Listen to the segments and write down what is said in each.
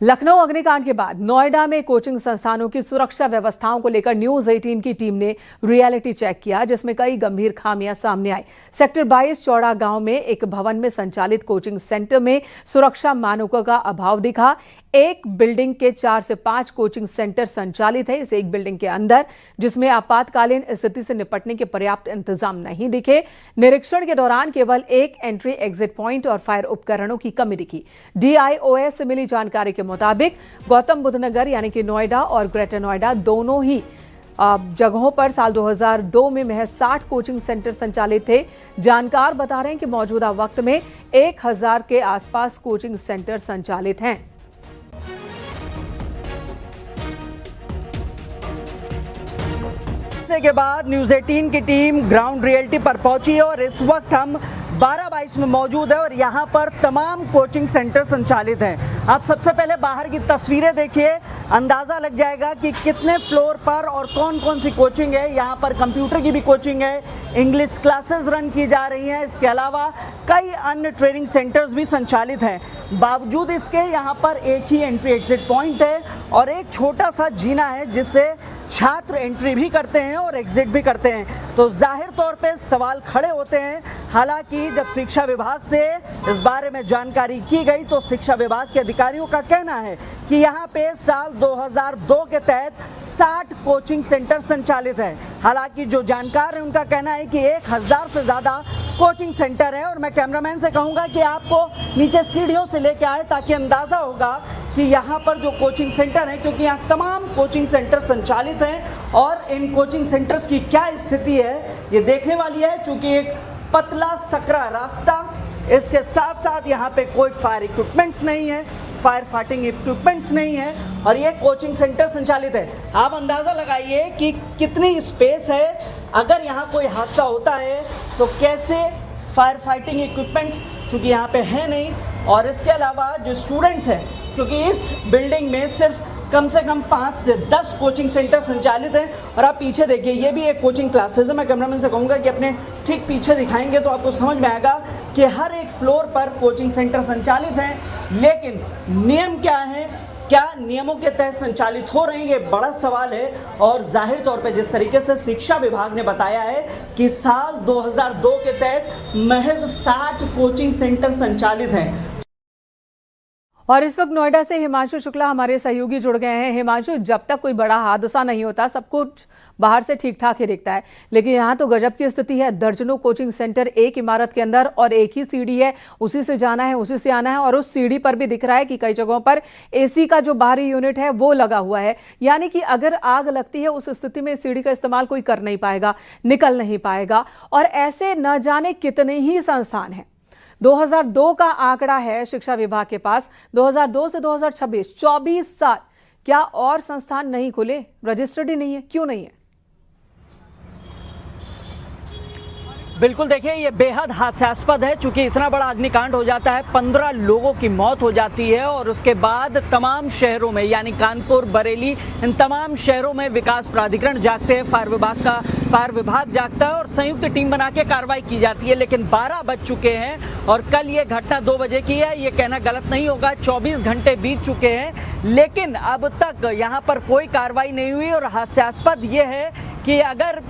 लखनऊ अग्निकांड के बाद नोएडा में कोचिंग संस्थानों की सुरक्षा व्यवस्थाओं को लेकर न्यूज 18 की टीम ने रियलिटी चेक किया, जिसमें कई गंभीर खामियां सामने आई। सेक्टर 22 चौड़ा गांव में एक भवन में संचालित कोचिंग सेंटर में सुरक्षा मानकों का अभाव दिखा। एक बिल्डिंग के 4 से 5 कोचिंग सेंटर संचालित है, इस एक बिल्डिंग के अंदर, जिसमें आपातकालीन स्थिति से निपटने के पर्याप्त इंतजाम नहीं दिखे। निरीक्षण के दौरान केवल एक एंट्री एग्जिट पॉइंट और फायर उपकरणों की कमी दिखी। DIOS से मिली जानकारी के मुताबिक गौतम बुद्ध नगर यानी कि नोएडा और ग्रेटर नोएडा दोनों ही जगहों पर साल 2002 में महज 60 कोचिंग सेंटर संचालित थे। जानकार बता रहे हैं कि मौजूदा वक्त में 1000 के आसपास कोचिंग सेंटर संचालित हैं। के बाद न्यूज 18 की टीम ग्राउंड रियलिटी पर पहुंची और इस वक्त हम 12/22 में मौजूद है और यहाँ पर तमाम कोचिंग सेंटर संचालित हैं। आप सबसे पहले बाहर की तस्वीरें देखिए, अंदाज़ा लग जाएगा कि कितने फ्लोर पर और कौन कौन सी कोचिंग है। यहाँ पर कंप्यूटर की भी कोचिंग है, इंग्लिश क्लासेस रन की जा रही हैं, इसके अलावा कई अन्य ट्रेनिंग सेंटर्स भी संचालित हैं। बावजूद इसके यहाँ पर एक ही एंट्री एग्जिट पॉइंट है और एक छोटा सा जीना है जिससे छात्र एंट्री भी करते हैं और एग्जिट भी करते हैं। तो जाहिर तौर पे सवाल खड़े होते हैं। हालांकि जब शिक्षा विभाग से इस बारे में जानकारी की गई तो शिक्षा विभाग के अधिकारियों का कहना है कि यहाँ पे साल 2002 के तहत 60 कोचिंग सेंटर संचालित हैं। हालांकि जो जानकार हैं उनका कहना है कि 1000 से ज़्यादा कोचिंग सेंटर है। और मैं कैमरामैन से कहूँगा कि आपको नीचे सीढ़ियों से लेके आए ताकि अंदाज़ा होगा कि यहाँ पर जो कोचिंग सेंटर है, क्योंकि यहाँ तमाम कोचिंग सेंटर संचालित हैं और इन कोचिंग सेंटर्स की क्या स्थिति है ये देखने वाली है। चूँकि एक पतला सकरा रास्ता, इसके साथ साथ यहाँ पे कोई फायर इक्विपमेंट्स नहीं है, फायर फाइटिंग इक्विपमेंट्स नहीं है और ये कोचिंग सेंटर संचालित है। आप अंदाज़ा लगाइए कि कितनी स्पेस है। अगर यहाँ कोई हादसा होता है तो कैसे फायर फाइटिंग इक्विपमेंट्स, चूँकि यहाँ पे है नहीं। और इसके अलावा जो स्टूडेंट्स हैं, क्योंकि इस बिल्डिंग में सिर्फ कम से कम 5 से 10 कोचिंग सेंटर संचालित हैं। और आप पीछे देखिए, ये भी एक कोचिंग क्लासेस है। मैं कैमरामैन से कहूँगा कि अपने ठीक पीछे दिखाएंगे तो आपको समझ में आएगा कि हर एक फ्लोर पर कोचिंग सेंटर संचालित हैं। लेकिन नियम क्या है, क्या नियमों के तहत संचालित हो रहे हैं, ये बड़ा सवाल है। और जाहिर तौर पे जिस तरीके से शिक्षा विभाग ने बताया है कि साल 2002 के तहत महज 60 कोचिंग सेंटर संचालित हैं। और इस वक्त नोएडा से हिमांशु शुक्ला हमारे सहयोगी जुड़ गए हैं। हिमांशु, जब तक कोई बड़ा हादसा नहीं होता सब कुछ बाहर से ठीक ठाक ही दिखता है, लेकिन यहाँ तो गजब की स्थिति है। दर्जनों कोचिंग सेंटर एक इमारत के अंदर और एक ही सीढ़ी है, उसी से जाना है उसी से आना है। और उस सीढ़ी पर भी दिख रहा है कि कई जगहों पर AC का जो बाहरी यूनिट है वो लगा हुआ है। यानी कि अगर आग लगती है उस स्थिति में सीढ़ी का इस्तेमाल कोई कर नहीं पाएगा, निकल नहीं पाएगा। और ऐसे न जाने कितने ही संस्थान हैं। 2002 का आंकड़ा है शिक्षा विभाग के पास। 2002 से 2026 24 साल, क्या और संस्थान नहीं खुले, रजिस्टर्ड ही नहीं है? क्यों नहीं है? बिल्कुल, देखिए ये बेहद हास्यास्पद है। चूंकि इतना बड़ा अग्निकांड हो जाता है, 15 लोगों की मौत हो जाती है और उसके बाद तमाम शहरों में यानी कानपुर, बरेली, इन तमाम शहरों में विकास प्राधिकरण जागते हैं, फायर विभाग जागता है और संयुक्त टीम बना के कार्रवाई की जाती है। लेकिन 12 बज चुके हैं और कल ये घटना 2 बजे की है, ये कहना गलत नहीं होगा। 24 घंटे बीत चुके हैं लेकिन अब तक यहाँ पर कोई कार्रवाई नहीं हुई। और हास्यास्पद ये है कि अगर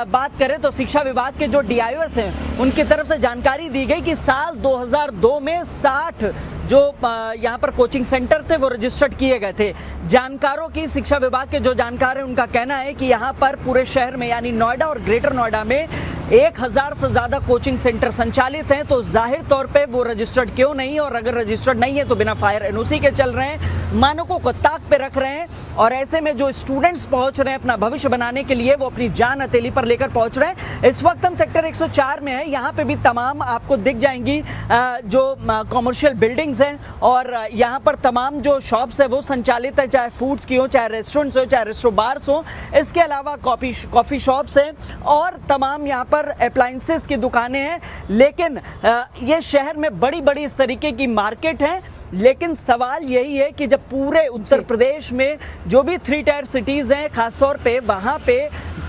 बात करें तो शिक्षा विभाग के जो DIOS हैं उनकी तरफ से जानकारी दी गई कि साल 2002 में 60 जो यहाँ पर कोचिंग सेंटर थे वो रजिस्टर्ड किए गए थे। जानकारों की, शिक्षा विभाग के जो जानकार हैं उनका कहना है कि यहाँ पर पूरे शहर में यानी नोएडा और ग्रेटर नोएडा में 1000 से ज़्यादा कोचिंग सेंटर संचालित हैं। तो जाहिर तौर पे वो रजिस्टर्ड क्यों नहीं, और अगर रजिस्टर्ड नहीं है तो बिना फायर NOC के चल रहे हैं, मानकों को ताक पे रख रहे हैं। और ऐसे में जो स्टूडेंट्स पहुंच रहे हैं अपना भविष्य बनाने के लिए, वो अपनी जान हथेली पर लेकर पहुंच रहे हैं। इस वक्त हम सेक्टर 104 में है, यहाँ पे भी तमाम आपको दिख जाएंगी जो कॉमर्शियल बिल्डिंग्स हैं और यहाँ पर तमाम जो शॉप्स है वो संचालित है, चाहे फूड्स की हो, चाहे रेस्टोरेंट्स हो, चाहे रेस्टोरेंट बार्स हो। इसके अलावा कॉफ़ी शॉप्स हैं और तमाम यहाँ पर अप्लायंसेस की दुकानें हैं। लेकिन ये शहर में बड़ी बड़ी इस तरीके की मार्केट है। लेकिन सवाल यही है कि जब पूरे उत्तर प्रदेश में जो भी 3 टायर सिटीज़ हैं, खासतौर पे वहाँ पे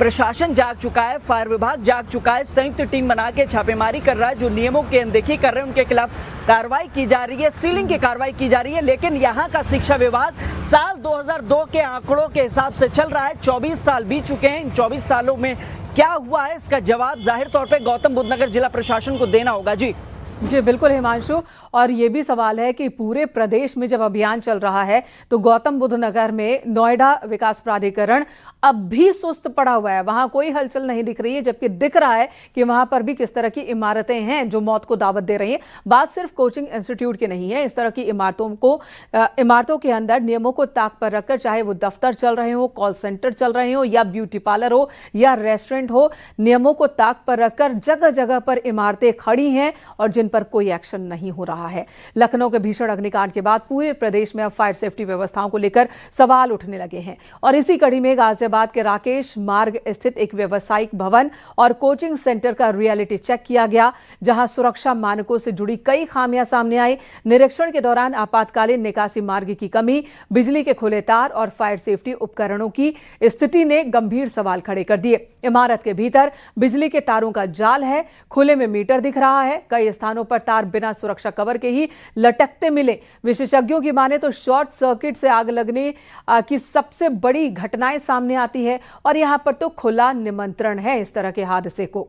प्रशासन जाग चुका है, फायर विभाग जाग चुका है, संयुक्त टीम बना के छापेमारी कर रहा है। जो नियमों की अनदेखी कर रहे हैं उनके खिलाफ कार्रवाई की जा रही है, सीलिंग की कार्रवाई की जा रही है। लेकिन यहाँ का शिक्षा विभाग साल 2002 के आंकड़ों के हिसाब से चल रहा है। 24 साल बीत चुके हैं। इन 24 सालों में क्या हुआ है, इसका जवाब जाहिर तौर पे गौतम बुद्ध नगर जिला प्रशासन को देना होगा। जी बिल्कुल हिमांशु, और ये भी सवाल है कि पूरे प्रदेश में जब अभियान चल रहा है तो गौतम बुद्ध नगर में नोएडा विकास प्राधिकरण अब भी सुस्त पड़ा हुआ है, वहां कोई हलचल नहीं दिख रही है, जबकि दिख रहा है कि वहां पर भी किस तरह की इमारतें हैं जो मौत को दावत दे रही हैं। बात सिर्फ कोचिंग इंस्टीट्यूट की नहीं है, इस तरह की इमारतों के अंदर नियमों को ताक पर रखकर, चाहे वो दफ्तर चल रहे हो, कॉल सेंटर चल रहे हो, या ब्यूटी पार्लर हो, या रेस्टोरेंट हो, नियमों को ताक पर रखकर जगह जगह पर इमारतें खड़ी हैं और जिन पर कोई एक्शन नहीं हो रहा है। लखनऊ के भीषण अग्निकांड के बाद पूरे प्रदेश में अब फायर सेफ्टी व्यवस्थाओं को लेकर सवाल उठने लगे हैं और इसी कड़ी में गाजियाबाद के राकेश मार्ग स्थित एक व्यावसायिक भवन और कोचिंग सेंटर का रियलिटी चेक किया गया, जहां सुरक्षा मानकों से जुड़ी कई खामियां सामने आई। निरीक्षण के दौरान आपातकालीन निकासी मार्ग की कमी, बिजली के खुले तार और फायर सेफ्टी उपकरणों की स्थिति ने गंभीर सवाल खड़े कर दिए। इमारत के भीतर बिजली के तारों का जाल है, खुले में मीटर दिख रहा है, कई स्थानों पर तार बिना सुरक्षा कवर के ही लटकते मिले। विशेषज्ञों की माने तो शॉर्ट सर्किट से आग लगने की सबसे बड़ी घटनाएं सामने आती है और यहां पर तो खुला निमंत्रण है इस तरह के हादसे को।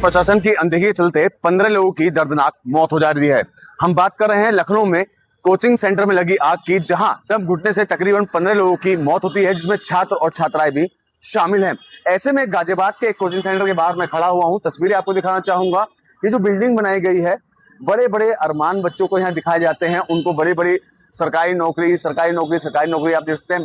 प्रशासन की अनदेखी के चलते 15 लोगों की दर्दनाक मौत हो जा रही है। हम बात कर रहे हैं लखनऊ में कोचिंग सेंटर में लगी आग की, जहां दम घुटने से तकरीबन 15 लोगों की मौत होती है, जिसमें छात्र और छात्राएं भी शामिल हैं। ऐसे में गाजियाबाद के एक कोचिंग सेंटर के बाहर मैं खड़ा हुआ हूं, तस्वीरें आपको दिखाना चाहूंगा। ये जो बिल्डिंग बनाई गई है, बड़े बड़े अरमान बच्चों को यहाँ दिखाए जाते हैं, उनको बड़ी बड़ी सरकारी नौकरी आप देख सकते हैं।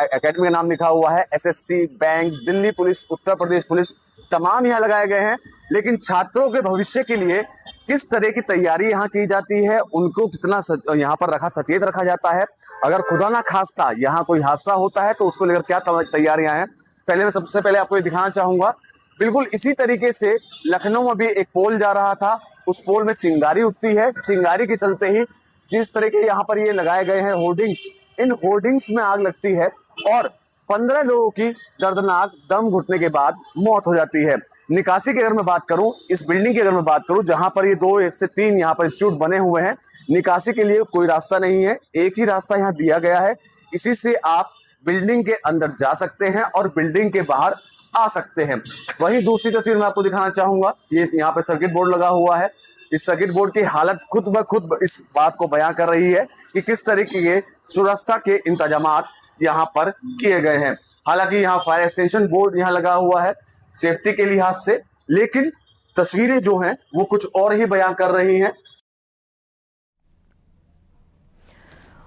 एकेडमी का नाम लिखा हुआ है, SSC, bank, Delhi police, Uttar Pradesh police, तमाम यहाँ लगाए गए हैं। लेकिन छात्रों के भविष्य के लिए किस तरह की तैयारी यहाँ की जाती है, उनको कितना यहाँ पर सचेत रखा जाता है, अगर खुदा ना खास्ता यहाँ कोई हादसा होता है तो उसको लेकर क्या तैयारियां हैं, पहले मैं सबसे पहले आपको ये दिखाना चाहूंगा। बिल्कुल इसी तरीके से लखनऊ में भी एक पोल जा रहा था, उस पोल में चिंगारी उठती है। चिंगारी के चलते ही जिस तरह के यहाँ पर ये लगाए गए हैं होर्डिंग्स, इन होर्डिंग्स में आग लगती है और 15 लोगों की दर्दनाक दम घुटने के बाद मौत हो जाती है। निकासी की अगर मैं बात करूं, इस बिल्डिंग की अगर मैं बात करूं, जहां पर ये 2 से 3 यहाँ पर इंस्टीट्यूट बने हुए हैं, निकासी के लिए कोई रास्ता नहीं है, एक ही रास्ता यहाँ दिया गया है। इसी से आप बिल्डिंग के अंदर जा सकते हैं और बिल्डिंग के बाहर आ सकते हैं। वहीं दूसरी तस्वीर मैं आपको दिखाना चाहूंगा, ये यहाँ पे सर्किट बोर्ड लगा हुआ है। इस सर्किट बोर्ड की हालत खुद ब खुद इस बात को बयां कर रही है कि किस तरीके के सुरक्षा के इंतजामात यहाँ पर किए गए हैं। हालांकि यहाँ फायर एक्सटेंशन बोर्ड यहाँ लगा हुआ है सेफ्टी के लिहाज से, लेकिन तस्वीरें जो हैं वो कुछ और ही बयां कर रही हैं।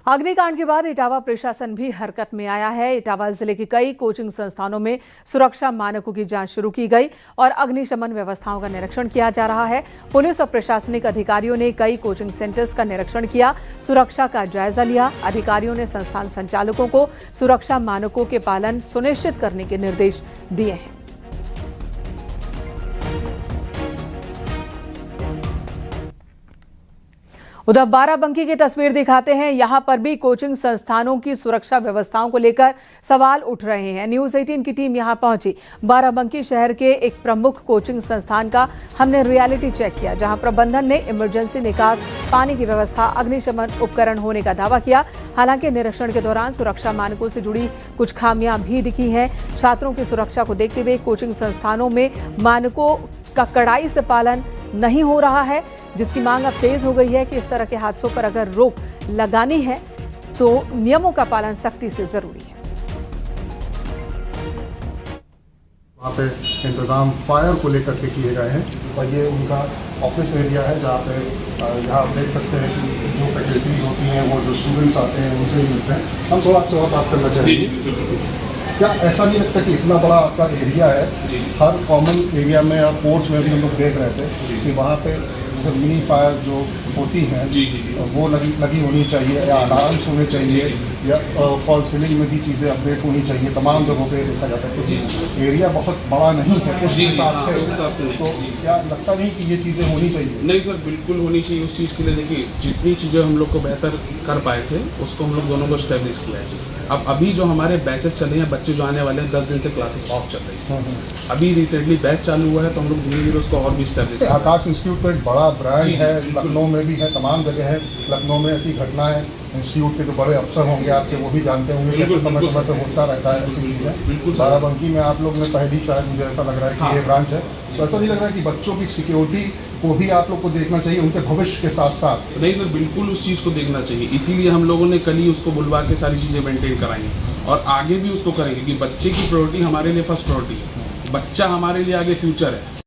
अग्निकांड के बाद इटावा प्रशासन भी हरकत में आया है। इटावा जिले की कई कोचिंग संस्थानों में सुरक्षा मानकों की जांच शुरू की गई और अग्निशमन व्यवस्थाओं का निरीक्षण किया जा रहा है। पुलिस और प्रशासनिक अधिकारियों ने कई कोचिंग सेंटर्स का निरीक्षण किया, सुरक्षा का जायजा लिया। अधिकारियों ने संस्थान संचालकों को सुरक्षा मानकों के पालन सुनिश्चित करने के निर्देश दिए हैं। उधर बाराबंकी की तस्वीर दिखाते हैं। यहां पर भी कोचिंग संस्थानों की सुरक्षा व्यवस्थाओं को लेकर सवाल उठ रहे हैं। न्यूज़ 18 की टीम यहां पहुंची। बाराबंकी शहर के एक प्रमुख कोचिंग संस्थान का हमने रियलिटी चेक किया, जहां प्रबंधन ने इमरजेंसी निकास पानी की व्यवस्था, अग्निशमन उपकरण होने का दावा किया। हालांकि निरीक्षण के दौरान सुरक्षा मानकों से जुड़ी कुछ खामियां भी दिखी हैं। छात्रों की सुरक्षा को देखते हुए कोचिंग संस्थानों में मानकों का कड़ाई से पालन नहीं हो रहा है, जिसकी मांग अब तेज हो गई है कि इस तरह के हादसों पर अगर रोक लगानी है तो नियमों का पालन सख्ती से जरूरी है। वहाँ पे इंतज़ाम फायर को लेकर के किए गए हैं और ये उनका ऑफिस एरिया है, जहाँ पे यहाँ आप देख सकते हैं कि जो फैकल्टीज होती हैं, वो जो स्टूडेंट्स आते हैं उनसे ही मिलते हैं। हम थोड़ा आपसे बात करना चाहेंगे, क्या ऐसा नहीं लगता कि इतना बड़ा आपका एरिया है, हर कॉमन एरिया में या कोर्स में भी हम लोग देख रहे थे कि वहाँ पे मिनी फायर जो होती हैं जी, जी, जी। वो लगी होनी चाहिए, या अलार्म्स होने चाहिए, या फॉल सीलिंग में भी चीज़ें अपडेट होनी चाहिए तमाम जगहों पे देखा जाता है, क्योंकि एरिया बहुत बड़ा नहीं है उस जी, हिसाब हाँ, उस हिसाब से से। नहीं, तो जी। क्या लगता नहीं कि ये चीज़ें होनी चाहिए? नहीं सर, बिल्कुल होनी चाहिए। उस चीज़ के लिए देखिए, जितनी चीज़ें हम लोग को बेहतर कर पाए थे उसको हम लोग दोनों को स्टैब्लिश किया है। अब अभी जो हमारे बैचेस चल रहे हैं, बच्चे जो आने वाले हैं, 10 दिन से क्लासेस ऑफ चल रही है। अभी रिसेंटली बैच चालू हुआ है, तो हम लोग धीरे धीरे उसको और भी स्टैब्लिश आकाश इंस्टीट्यूट तो एक बड़ा ब्रांड जी, है, बिल्कुल। लखनऊ में भी है, तमाम जगह है। लखनऊ में ऐसी घटनाएं इंस्टीट्यूट के जो बड़े अफसर होंगे आपसे वो भी जानते होंगे, बिल्कुल, कैसे समय बिल्कुल समय पे सर। होता रहता है ऐसी बिल्कुल, चीज़ें। बिल्कुल सर। बाराबंकी में आप लोग ने पहली, शायद मुझे ऐसा लग रहा है कि हाँ, ये सर। ब्रांच है, तो ऐसा नहीं लग रहा है कि बच्चों की सिक्योरिटी को भी आप लोग को देखना चाहिए, उनके भविष्य के साथ साथ? नहीं सर, बिल्कुल उस चीज़ को देखना चाहिए। इसीलिए हम लोगों ने कल ही उसको बुलवा के सारी चीज़ें मेंटेन कराई और आगे भी उसको करेंगे कि बच्चे की प्रायोरिटी हमारे लिए फर्स्ट प्रायोरिटी है। बच्चा हमारे लिए आगे फ्यूचर है।